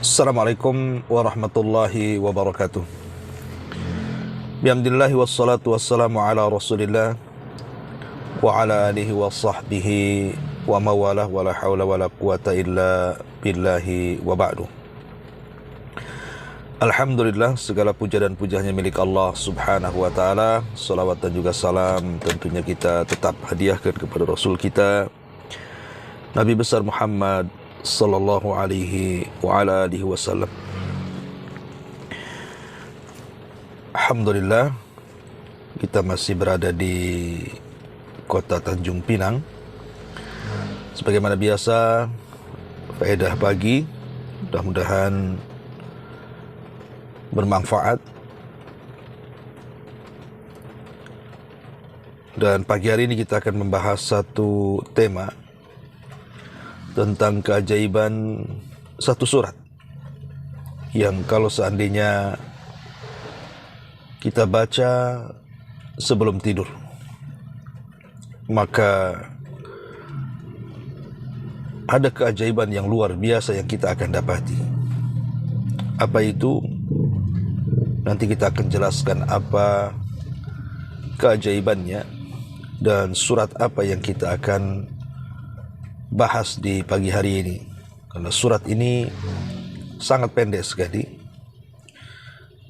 Assalamualaikum warahmatullahi wabarakatuh. Bihamdillahi wassalatu wassalamu ala rasulillah wa ala alihi wa sahbihi wa mawalah wa la hawla wa la quwata illa billahi wa ba'du. Alhamdulillah, segala puja dan pujanya milik Allah subhanahu wa ta'ala. Salawat dan juga salam tentunya kita tetap hadiahkan kepada Rasul kita Nabi besar Muhammad sallallahu alaihi wa ala alihi wasallam. Alhamdulillah, kita masih berada di kota Tanjung Pinang. Sebagaimana biasa, faedah pagi, mudah-mudahan bermanfaat. Dan pagi hari ini kita akan membahas satu tema tentang keajaiban satu surat yang kalau seandainya kita baca sebelum tidur, maka ada keajaiban yang luar biasa yang kita akan dapati. Apa itu? Nanti kita akan jelaskan apa keajaibannya dan surat apa yang kita akan bahas di pagi hari ini. Karena surat ini sangat pendek sekali,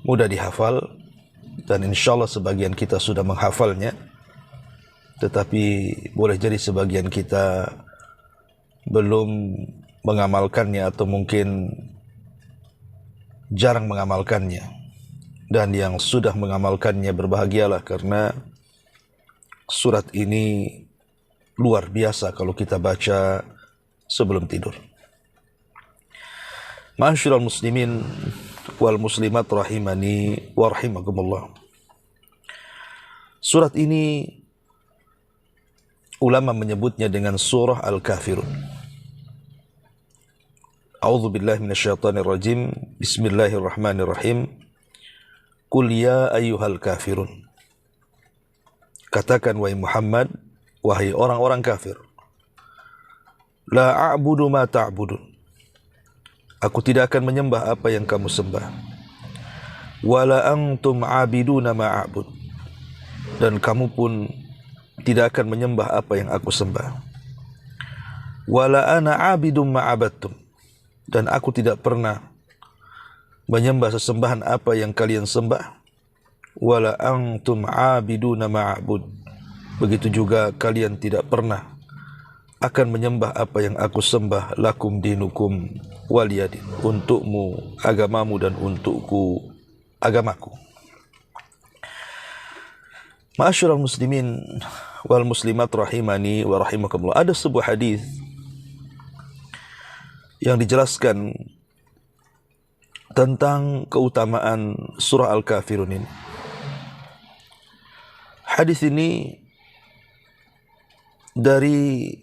mudah dihafal, dan insya Allah sebagian kita sudah menghafalnya, tetapi boleh jadi sebagian kita belum mengamalkannya atau mungkin jarang mengamalkannya. Dan yang sudah mengamalkannya berbahagialah, karena surat ini luar biasa kalau kita baca sebelum tidur. Ma'asyiral muslimin wal muslimat rahimani wa rahimakumullah. Surat ini ulama menyebutnya dengan surah Al-Kafirun. A'udzu billahi minasyaitonir rajim. Bismillahirrahmanirrahim. Qul ya ayyuhal kafirun. Katakan wahai Muhammad, wahai orang-orang kafir, la a'budu ma ta'budun. Aku tidak akan menyembah apa yang kamu sembah. Wala antum 'abiduna ma a'bud. Dan kamu pun tidak akan menyembah apa yang aku sembah. Wala ana 'abidum ma 'abadtum. Dan aku tidak pernah menyembah sesembahan apa yang kalian sembah. Wala antum 'abiduna ma a'bud. Begitu juga kalian tidak pernah akan menyembah apa yang aku sembah. Lakum dinukum waliyadin. Untukmu agamamu dan untukku agamaku. Ma'asyiral muslimin wal muslimat rahimani wa rahimakumullah. Ada sebuah hadis yang dijelaskan tentang keutamaan surah Al-Kafirun ini. Hadis ini dari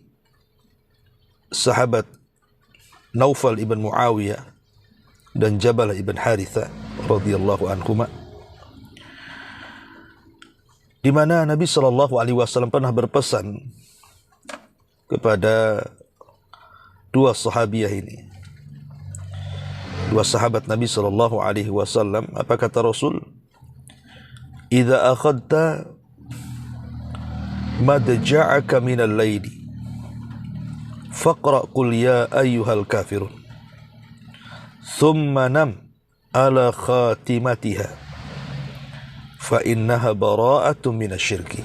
sahabat Naufal ibn Muawiyah dan Jabalah ibn Haritha radhiyallahu anhuma, di mana Nabi SAW pernah berpesan kepada dua sahabiah ini, dua sahabat Nabi SAW. Apa kata Rasul? Idza akhadta madja'aka minal laili faqra qul ya ayyuhal kafirun thumma nam ala khatimatiha fa innaha bara'atun minasyirki.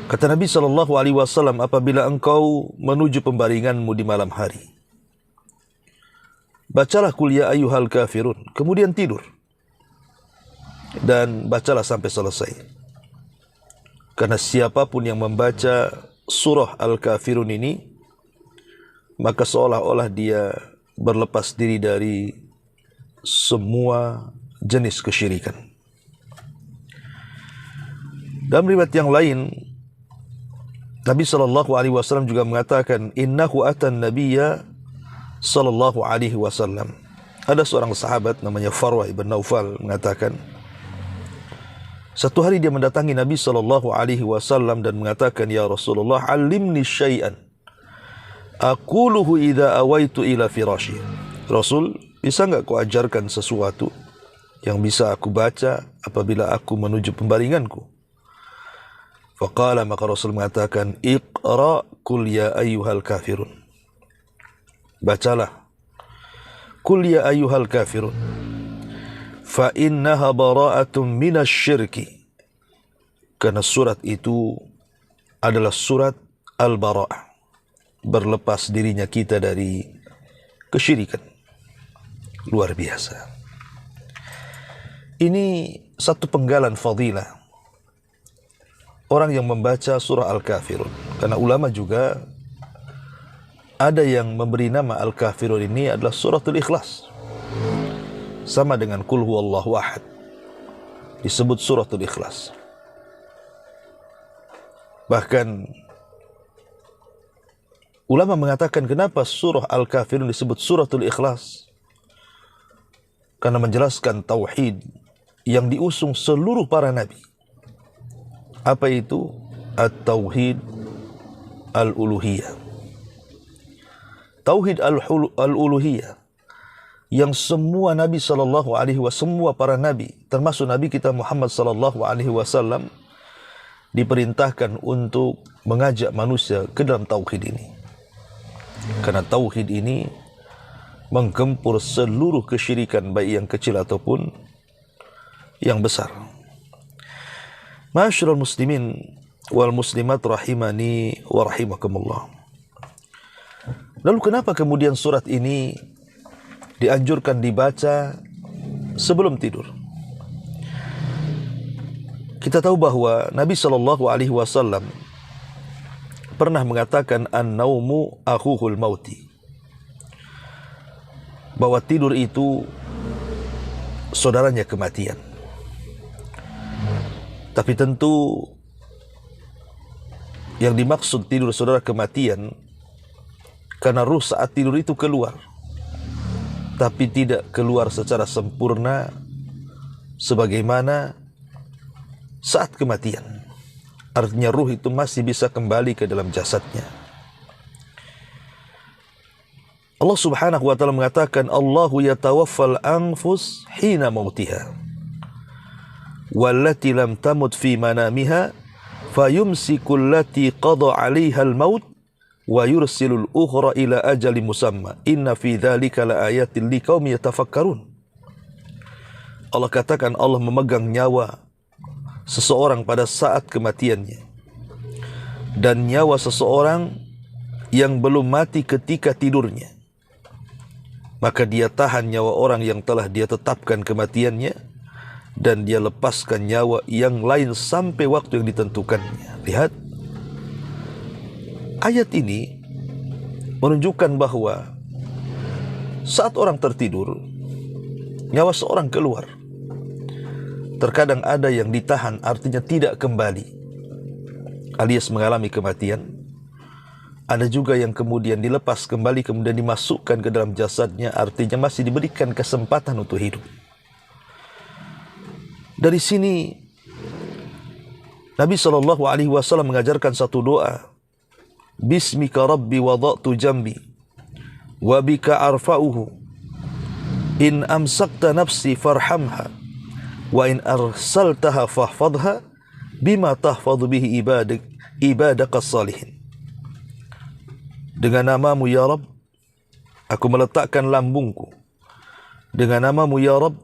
Kata Nabi SAW, apabila engkau menuju pembaringanmu di malam hari, bacalah qul ya ayyuhal kafirun, kemudian tidur, dan bacalah sampai selesai. Karena siapapun yang membaca surah Al-Kafirun ini, maka seolah-olah dia berlepas diri dari semua jenis kesyirikan. Dalam riwayat yang lain, Nabi SAW juga mengatakan, innahu atan nabiyya sallallahu alaihi wasallam. Ada seorang sahabat namanya Farwah ibn Naufal mengatakan, satu hari dia mendatangi Nabi SAW dan mengatakan, ya Rasulullah, alimni syai'an aquluhu idza awaitu ila firashi. Rasul, bisa enggak kau ajarkan sesuatu yang bisa aku baca apabila aku menuju pembaringanku? Faqala, maka Rasul mengatakan, iqra qul ya ayyuhal kafirun. Bacalah qul ya ayyuhal kafirun fa innaha bara'atun minasyirki. Karena surat itu adalah surat al-bara'ah, berlepas dirinya kita dari kesyirikan. Luar biasa. Ini satu penggalan fadilah orang yang membaca surah Al-Kafirun. Karena ulama juga ada yang memberi nama Al-Kafirun ini adalah suratul Ikhlas. Sama dengan Qul huwallahu ahad, disebut suratul Ikhlas. Bahkan ulama mengatakan kenapa surah Al-Kafirun disebut suratul Ikhlas? Karena menjelaskan tauhid yang diusung seluruh para nabi. Apa itu? At-tauhid al-uluhiyah. Tauhid al-uluhiyah yang semua nabi sallallahu alaihi wasallam, semua para nabi termasuk nabi kita Muhammad sallallahu alaihi wasallam diperintahkan untuk mengajak manusia ke dalam tauhid ini. Karena tauhid ini menggempur seluruh kesyirikan, baik yang kecil ataupun yang besar. Ma'asyiral muslimin wal muslimat rahimani wa rahimakumullah. Lalu kenapa kemudian surat ini dianjurkan dibaca sebelum tidur? Kita tahu bahwa Nabi SAW pernah mengatakan an-naumu akhuhul mauti, bahwa tidur itu saudaranya kematian. Tapi tentu yang dimaksud tidur saudara kematian karena ruh saat tidur itu keluar, tapi tidak keluar secara sempurna sebagaimana saat kematian. Artinya ruh itu masih bisa kembali ke dalam jasadnya. Allah Subhanahu wa taala mengatakan, Allahu yatawaffal anfus hina mautiha wallati lam tamut fi manamiha fayumsiku allati qada 'alaiha al-maut wa yursilul ukhra ila ajali musamma inna fi dzalika laayatin liqaumin yatafakkarun. Allah katakan Allah memegang nyawa seseorang pada saat kematiannya, dan nyawa seseorang yang belum mati ketika tidurnya, maka dia tahan nyawa orang yang telah dia tetapkan kematiannya, dan dia lepaskan nyawa yang lain sampai waktu yang ditentukannya. Lihat, ayat ini menunjukkan bahwa saat orang tertidur, nyawa seorang keluar. Terkadang ada yang ditahan, artinya tidak kembali, alias mengalami kematian. Ada juga yang kemudian dilepas kembali, kemudian dimasukkan ke dalam jasadnya, artinya masih diberikan kesempatan untuk hidup. Dari sini Nabi SAW mengajarkan satu doa, Bismika Rabbi wada'tu jambi wa bika arfa'uhu in amsakta nafsi farhamha wa in arsaltaha fahfadha bima tahfadhu bihi ibadaka salihin. Dengan namamu ya Rabb, aku meletakkan lambungku. Dengan namamu ya Rabb,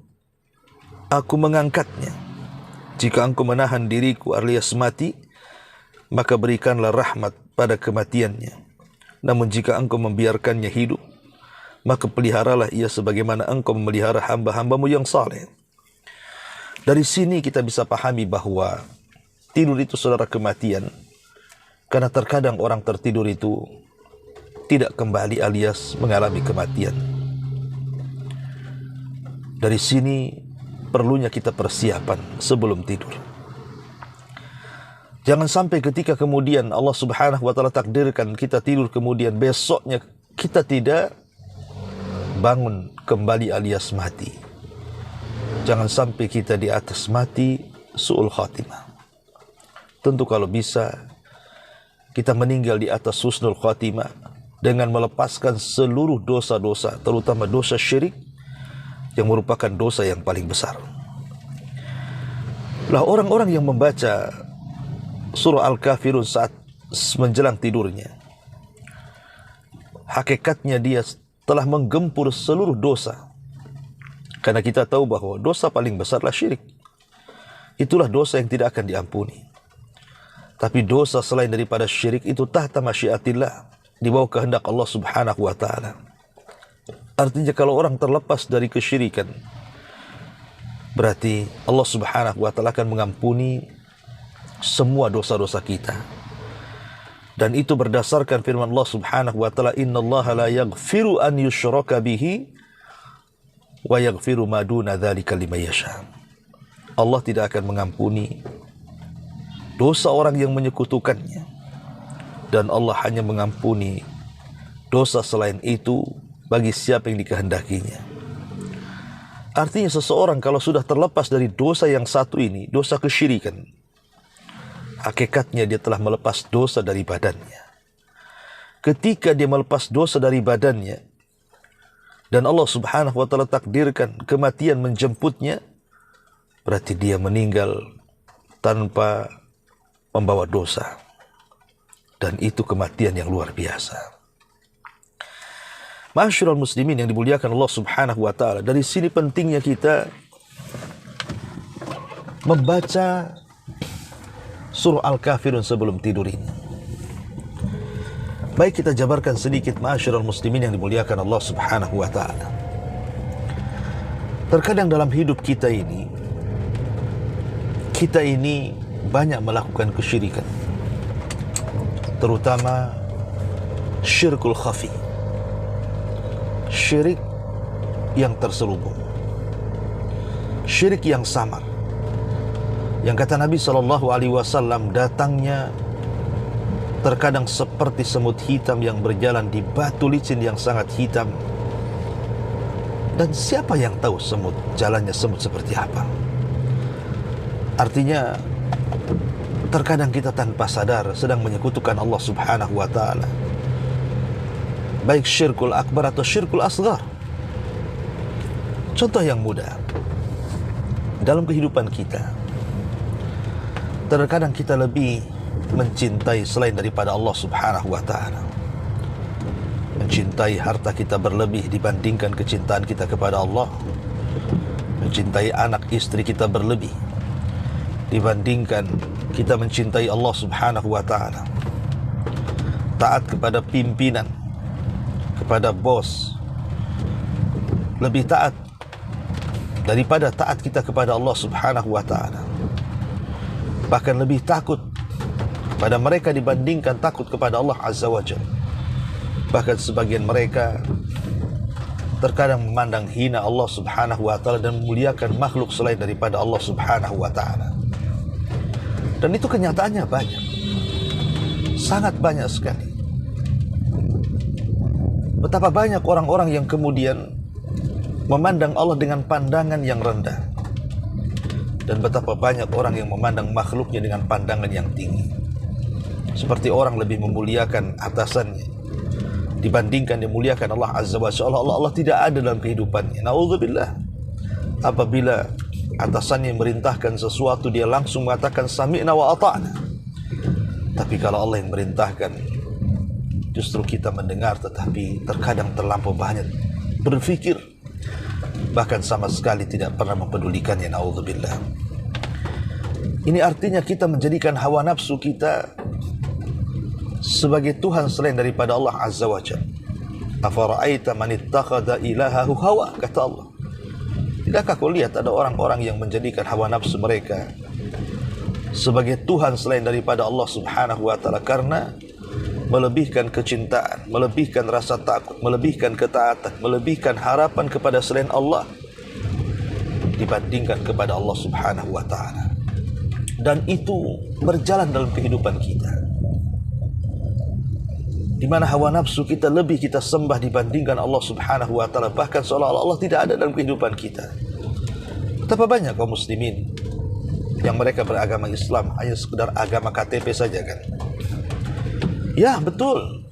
aku mengangkatnya. Jika engkau menahan diriku alias mati, maka berikanlah rahmat pada kematiannya. Namun jika engkau membiarkannya hidup, maka peliharalah ia sebagaimana engkau memelihara hamba-hambamu yang saleh. Dari sini kita bisa pahami bahwa tidur itu saudara kematian, karena terkadang orang tertidur itu tidak kembali alias mengalami kematian. Dari sini perlunya kita persiapan sebelum tidur. Jangan sampai ketika kemudian Allah Subhanahu wa taala takdirkan kita tidur, kemudian besoknya kita tidak bangun kembali alias mati. Jangan sampai kita di atas mati su'ul khatimah. Tentu kalau bisa kita meninggal di atas husnul khatimah, dengan melepaskan seluruh dosa-dosa, terutama dosa syirik yang merupakan dosa yang paling besar. Lah orang-orang yang membaca surah Al-Kafirun saat menjelang tidurnya, hakikatnya dia telah menggempur seluruh dosa. Karena kita tahu bahwa dosa paling besarlah syirik. Itulah dosa yang tidak akan diampuni. Tapi dosa selain daripada syirik itu tahta masyiatillah, di bawah kehendak Allah Subhanahu wa ta'ala. Artinya kalau orang terlepas dari kesyirikan, berarti Allah Subhanahu wa ta'ala akan mengampuni semua dosa-dosa kita. Dan itu berdasarkan firman Allah Subhanahu wa ta'ala, innallaha la yaghfiru an yushraka bihi wa yaghfiru ma duna dzalika liman yasha. Allah tidak akan mengampuni dosa orang yang menyekutukannya, dan Allah hanya mengampuni dosa selain itu bagi siapa yang dikehendakinya. Artinya seseorang kalau sudah terlepas dari dosa yang satu ini, dosa kesyirikan, hakikatnya dia telah melepas dosa dari badannya. Ketika dia melepas dosa dari badannya dan Allah Subhanahu wa ta'ala takdirkan kematian menjemputnya, berarti dia meninggal tanpa membawa dosa. Dan itu kematian yang luar biasa. Ma'asyiral muslimin yang dimuliakan Allah Subhanahu wa ta'ala, dari sini pentingnya kita membaca surah Al-Kafirun sebelum tidur ini. Baik, kita jabarkan sedikit ma'asyiral muslimin yang dimuliakan Allah Subhanahu wa ta'ala. Terkadang dalam hidup kita ini banyak melakukan kesyirikan, terutama syirkul khafi, syirik yang terselubung, syirik yang samar, yang kata Nabi SAW datangnya terkadang seperti semut hitam yang berjalan di batu licin yang sangat hitam. Dan siapa yang tahu jalannya semut seperti apa? Artinya terkadang kita tanpa sadar sedang menyekutukan Allah Subhanahu wa ta'ala, baik syirkul akbar atau syirkul asghar. Contoh yang mudah dalam kehidupan kita, terkadang kita lebih mencintai selain daripada Allah Subhanahu wa ta'ala. Mencintai harta kita berlebih dibandingkan kecintaan kita kepada Allah. Mencintai anak istri kita berlebih dibandingkan kita mencintai Allah Subhanahu wa ta'ala. Taat kepada pimpinan, kepada bos, lebih taat daripada taat kita kepada Allah Subhanahu wa ta'ala. Bahkan lebih takut pada mereka dibandingkan takut kepada Allah Azza wa Jalla. Bahkan sebagian mereka terkadang memandang hina Allah Subhanahu wa ta'ala dan memuliakan makhluk selain daripada Allah Subhanahu wa ta'ala. Dan itu kenyataannya banyak, sangat banyak sekali. Betapa banyak orang-orang yang kemudian memandang Allah dengan pandangan yang rendah, dan betapa banyak orang yang memandang makhluknya dengan pandangan yang tinggi. Seperti orang lebih memuliakan atasannya dibandingkan dimuliakan Allah Azza wa Jalla. Allah tidak ada dalam kehidupannya. Na'udzubillah. Apabila atasannya merintahkan sesuatu, dia langsung mengatakan sami'na wa ata'na. Tapi kalau Allah yang merintahkan, justru kita mendengar tetapi terkadang terlampau banyak berpikir, bahkan sama sekali tidak pernah mempedulikannya. Na'udzubillah. Ini artinya kita menjadikan hawa nafsu kita sebagai Tuhan selain daripada Allah Azza wa Jalla. Afara'aita man ittakhadha ilahahu hawa, kata Allah. Tidakkah kau lihat ada orang-orang yang menjadikan hawa nafsu mereka sebagai Tuhan selain daripada Allah Subhanahu wa ta'ala, karena melebihkan kecintaan, melebihkan rasa takut, melebihkan ketaatan, melebihkan harapan kepada selain Allah dibandingkan kepada Allah Subhanahu wa ta'ala. Dan itu berjalan dalam kehidupan kita, di mana hawa nafsu kita lebih kita sembah dibandingkan Allah Subhanahu wa ta'ala, bahkan seolah-olah Allah tidak ada dalam kehidupan kita. Betapa banyak kaum muslimin yang mereka beragama Islam hanya sekedar agama KTP saja kan? Ya betul,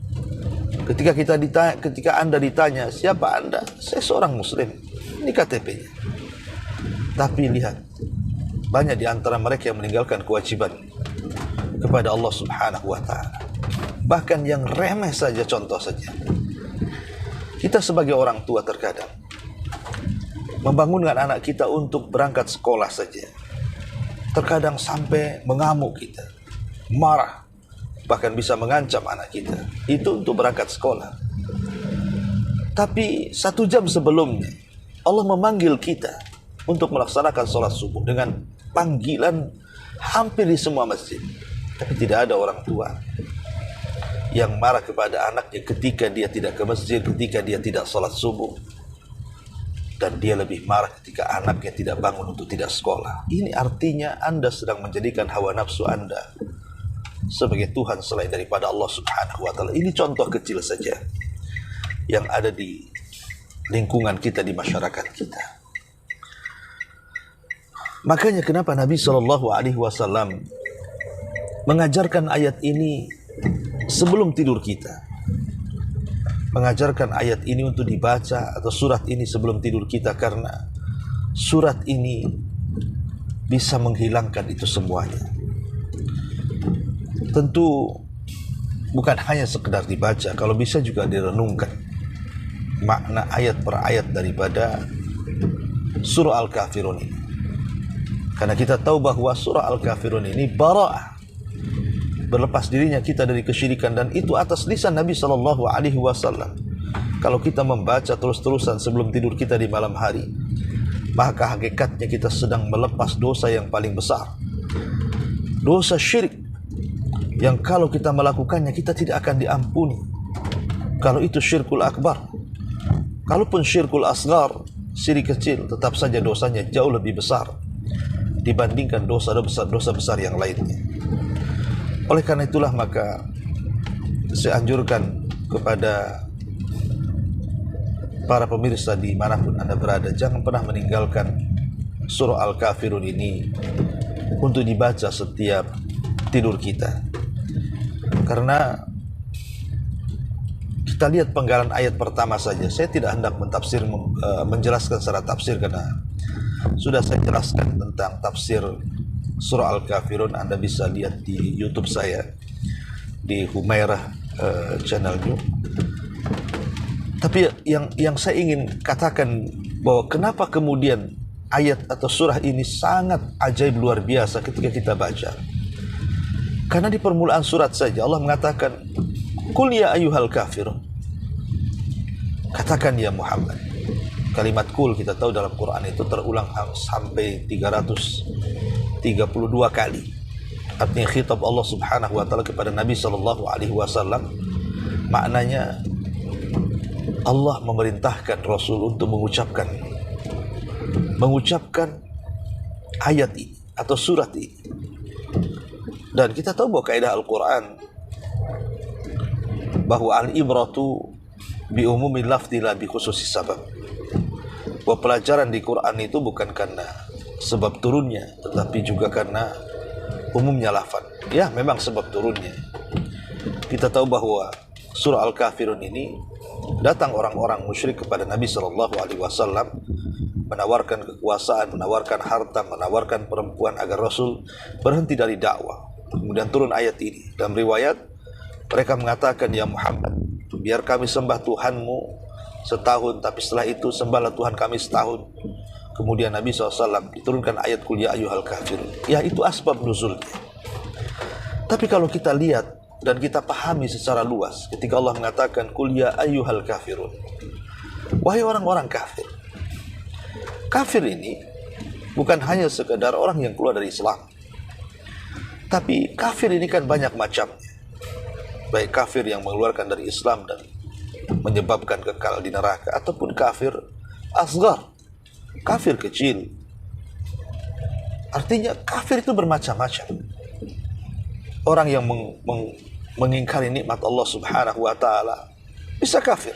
Ketika Anda ditanya, siapa Anda? Saya seorang muslim. Ini KTP-nya. Tapi lihat, banyak di antara mereka yang meninggalkan kewajiban kepada Allah Subhanahu wa ta'ala. Bahkan yang remeh saja, contoh saja. Kita sebagai orang tua terkadang membangunkan anak kita untuk berangkat sekolah saja. Terkadang sampai mengamuk kita, marah, bahkan bisa mengancam anak kita. Itu untuk berangkat sekolah. Tapi 1 jam sebelumnya, Allah memanggil kita untuk melaksanakan sholat subuh dengan panggilan hampir di semua masjid. Tapi tidak ada orang tua yang marah kepada anaknya ketika dia tidak ke masjid, ketika dia tidak sholat subuh. Dan dia lebih marah ketika anaknya tidak bangun untuk tidak sekolah. Ini artinya Anda sedang menjadikan hawa nafsu Anda sebagai Tuhan selain daripada Allah Subhanahu wa ta'ala. Ini contoh kecil saja yang ada di lingkungan kita, di masyarakat kita. Makanya kenapa Nabi SAW mengajarkan ayat ini sebelum tidur kita. Mengajarkan ayat ini untuk dibaca atau surat ini sebelum tidur kita, karena surat ini bisa menghilangkan itu semuanya. Tentu bukan hanya sekedar dibaca, kalau bisa juga direnungkan makna ayat per ayat daripada surah Al-Kafirun ini. Karena kita tahu bahwa surah Al-Kafirun ini bara'ah, berlepas dirinya kita dari kesyirikan, dan itu atas lisan Nabi SAW. Kalau kita membaca terus-terusan sebelum tidur kita di malam hari, maka hakikatnya kita sedang melepas dosa yang paling besar, dosa syirik, yang kalau kita melakukannya kita tidak akan diampuni. Kalau itu syirkul akbar. Kalaupun syirkul asgar, syirik kecil, tetap saja dosanya jauh lebih besar dibandingkan dosa besar yang lainnya. Oleh karena itulah maka saya anjurkan kepada para pemirsa dimanapun Anda berada, jangan pernah meninggalkan surah Al-Kafirun ini untuk dibaca setiap tidur kita. Karena kita lihat penggalan ayat pertama saja. Saya tidak hendak menjelaskan secara tafsir, karena sudah saya jelaskan tentang tafsir surah Al-Kafirun. Anda bisa lihat di YouTube saya, di Humairah channelnya. Tapi yang saya ingin katakan bahwa kenapa kemudian ayat atau surah ini sangat ajaib luar biasa ketika kita baca. Karena di permulaan surat saja Allah mengatakan, "Qul ya ayyuhal kafirun." Katakan ya Muhammad. Kalimat kul kita tahu dalam Quran itu terulang sampai 332 kali. Artinya khitab Allah Subhanahu wa taala kepada Nabi SAW. Maknanya Allah memerintahkan Rasul untuk mengucapkan ayat ini atau surat ini. Dan kita tahu bahwa kaidah Al-Quran bahwa al-ibratu bi umumi lafzi la bi khususi sabab. Bahwa pelajaran di Quran itu bukan karena sebab turunnya, tetapi juga karena umumnya lafaz. Ya, memang sebab turunnya. Kita tahu bahwa surah Al-Kafirun ini datang orang-orang musyrik kepada Nabi SAW, menawarkan kekuasaan, menawarkan harta, menawarkan perempuan agar Rasul berhenti dari dakwah. Kemudian turun ayat ini. Dalam riwayat mereka mengatakan, "Ya Muhammad, biar kami sembah Tuhanmu setahun, tapi setelah itu sembahlah Tuhan kami setahun." Kemudian Nabi SAW diturunkan ayat "Qul ya ayyuhal kafirun." Ya, itu asbab nuzulnya. Tapi kalau kita lihat dan kita pahami secara luas, ketika Allah mengatakan "Qul ya ayyuhal kafirun," wahai orang-orang kafir. Kafir ini bukan hanya sekedar orang yang keluar dari Islam. Tapi kafir ini kan banyak macamnya. Baik kafir yang mengeluarkan dari Islam dan menyebabkan kekal di neraka, ataupun kafir asgar, kafir kecil. Artinya kafir itu bermacam-macam. Orang yang mengingkari nikmat Allah Subhanahu wa taala bisa kafir.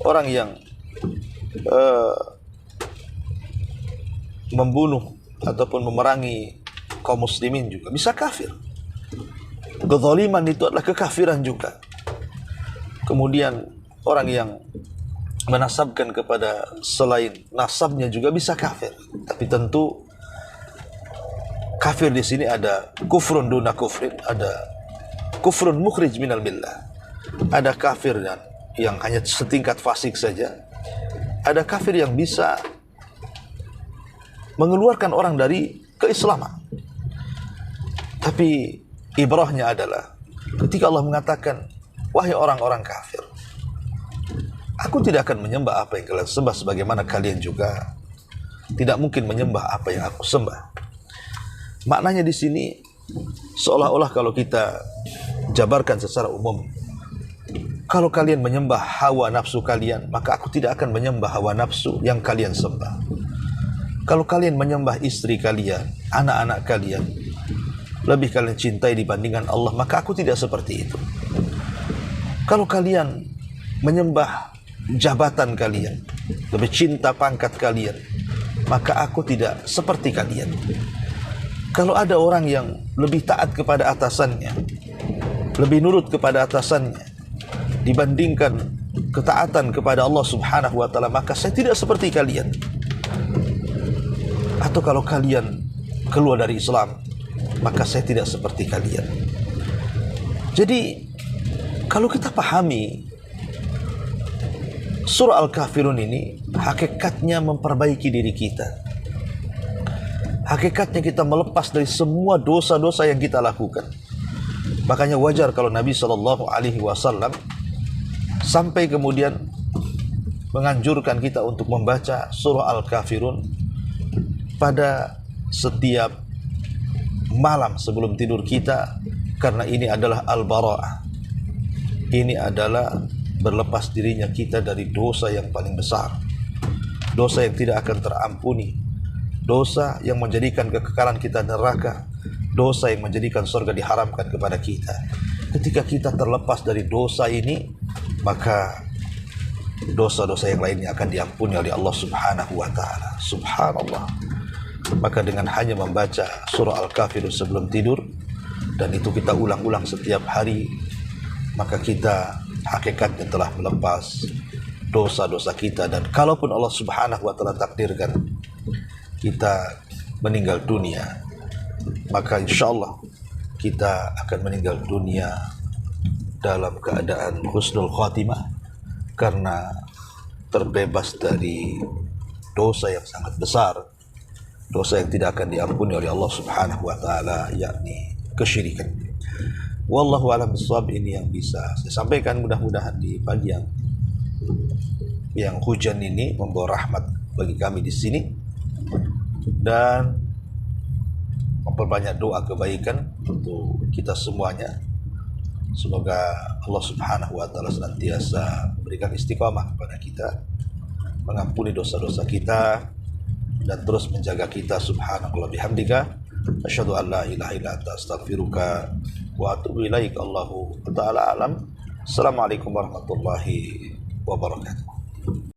Orang yang membunuh ataupun memerangi kaum muslimin juga bisa kafir. Kezaliman itu adalah kekafiran juga. Kemudian orang yang menasabkan kepada selain nasabnya juga bisa kafir. Tapi tentu kafir di sini ada kufrun duna kufrin, ada kufrun mukhrij minal millah. Ada kafir yang hanya setingkat fasik saja. Ada kafir yang bisa mengeluarkan orang dari keislaman. Tapi ibrahnya adalah ketika Allah mengatakan, wahai orang-orang kafir, aku tidak akan menyembah apa yang kalian sembah, sebagaimana kalian juga tidak mungkin menyembah apa yang aku sembah. Maknanya di sini seolah-olah kalau kita jabarkan secara umum, kalau kalian menyembah hawa nafsu kalian, maka aku tidak akan menyembah hawa nafsu yang kalian sembah. Kalau kalian menyembah istri kalian, anak-anak kalian, lebih kalian cintai dibandingkan Allah, maka aku tidak seperti itu. Kalau kalian menyembah jabatan kalian, lebih cinta pangkat kalian, maka aku tidak seperti kalian. Kalau ada orang yang lebih taat kepada atasannya, lebih nurut kepada atasannya dibandingkan ketaatan kepada Allah Subhanahu wa taala, maka saya tidak seperti kalian. Atau kalau kalian keluar dari Islam, maka saya tidak seperti kalian. Jadi kalau kita pahami surah Al-Kafirun ini, hakikatnya memperbaiki diri kita. Hakikatnya kita melepas dari semua dosa-dosa yang kita lakukan. Makanya wajar kalau Nabi SAW sampai kemudian menganjurkan kita untuk membaca surah Al-Kafirun pada setiap malam sebelum tidur kita, karena ini adalah al-bara'ah. Ini adalah berlepas dirinya kita dari dosa yang paling besar, dosa yang tidak akan terampuni, dosa yang menjadikan kekekalan kita neraka, dosa yang menjadikan surga diharamkan kepada kita. Ketika kita terlepas dari dosa ini, maka dosa-dosa yang lainnya akan diampuni oleh Allah Subhanahu wa taala. Subhanallah. Maka dengan hanya membaca surah Al-Kafirun sebelum tidur, dan itu kita ulang-ulang setiap hari, maka kita hakikatnya telah melepas dosa-dosa kita. Dan kalaupun Allah Subhanahu wa taala takdirkan kita meninggal dunia, maka insyaallah kita akan meninggal dunia dalam keadaan husnul khatimah, karena terbebas dari dosa yang sangat besar, dosa yang tidak akan diampuni oleh Allah Subhanahu wa taala, yakni kesyirikan. Wallahu a'lam bishawab. Ini yang bisa saya sampaikan. Mudah-mudahan di pagi yang hujan ini membawa rahmat bagi kami di sini, dan memperbanyak doa kebaikan untuk kita semuanya. Semoga Allah Subhanahu wa taala senantiasa berikan istiqamah kepada kita, mengampuni dosa-dosa kita, dan terus menjaga kita. Subhanallah bihamdika, asyhadu an la ilaha illa anta, astaghfiruka wa atubu ilaik. Allahu ta'ala alam. Assalamualaikum warahmatullahi wabarakatuh.